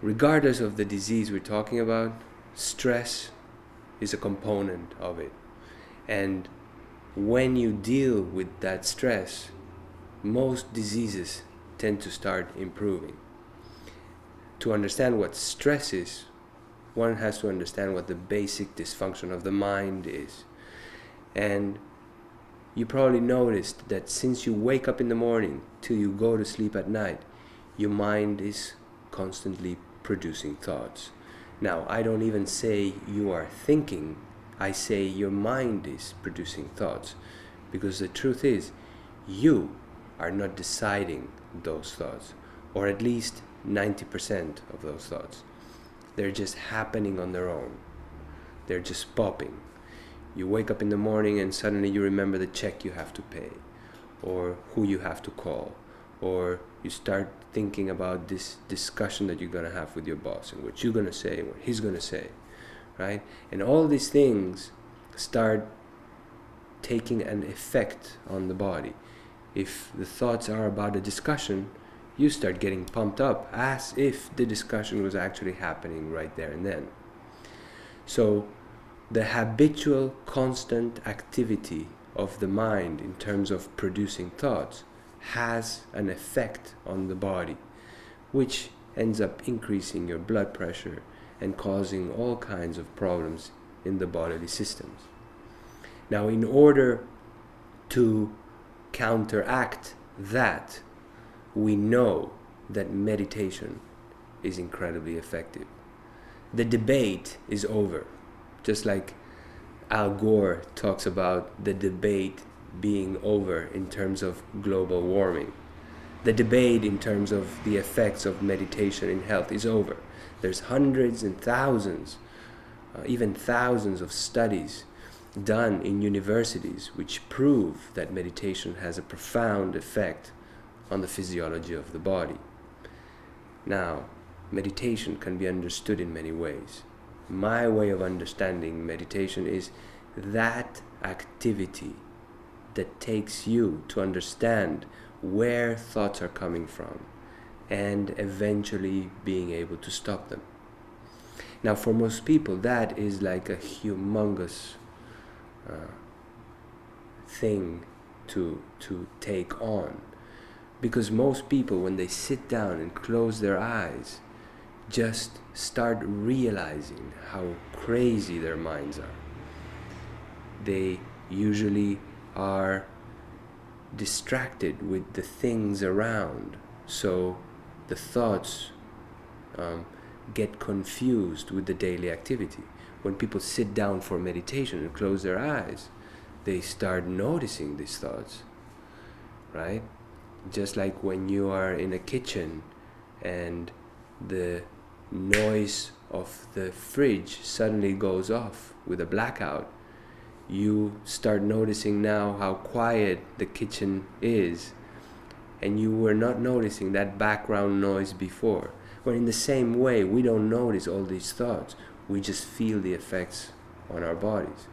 regardless of the disease we're talking about, stress is a component of it. And when you deal with that stress, most diseases tend to start improving. To understand what stress is, one has to understand what the basic dysfunction of the mind is. And you probably noticed that since you wake up in the morning till you go to sleep at night, your mind is constantly producing thoughts. Now, I don't even say you are thinking, I say your mind is producing thoughts, because the truth is, you are not deciding those thoughts, or at least 90% of those thoughts. They're just happening on their own. They're just popping. You wake up in the morning and suddenly you remember the check you have to pay, or who you have to call, or you start thinking about this discussion that you're going to have with your boss, and what you're going to say, and what he's going to say, right? And all these things start taking an effect on the body. If the thoughts are about a discussion, you start getting pumped up as if the discussion was actually happening right there and then. So the habitual, constant activity of the mind in terms of producing thoughts has an effect on the body, which ends up increasing your blood pressure and causing all kinds of problems in the bodily systems. Now, in order to counteract that, we know that meditation is incredibly effective. The debate is over. Just like Al Gore talks about the debate being over in terms of global warming. The debate in terms of the effects of meditation in health is over. There's hundreds and thousands, even thousands of studies done in universities which prove that meditation has a profound effect on the physiology of the body. Now, meditation can be understood in many ways. My way of understanding meditation is that activity that takes you to understand where thoughts are coming from and eventually being able to stop them. Now, for most people, that is like a humongous thing to take on, because most people, when they sit down and close their eyes, just start realizing how crazy their minds are. They usually are distracted with the things around, so the thoughts get confused with the daily activity. When people sit down for meditation and close their eyes, they start noticing these thoughts, right? Just like when you are in a kitchen and the noise of the fridge suddenly goes off with a blackout, you start noticing now how quiet the kitchen is, and you were not noticing that background noise before. Well, in the same way, we don't notice all these thoughts, we just feel the effects on our bodies.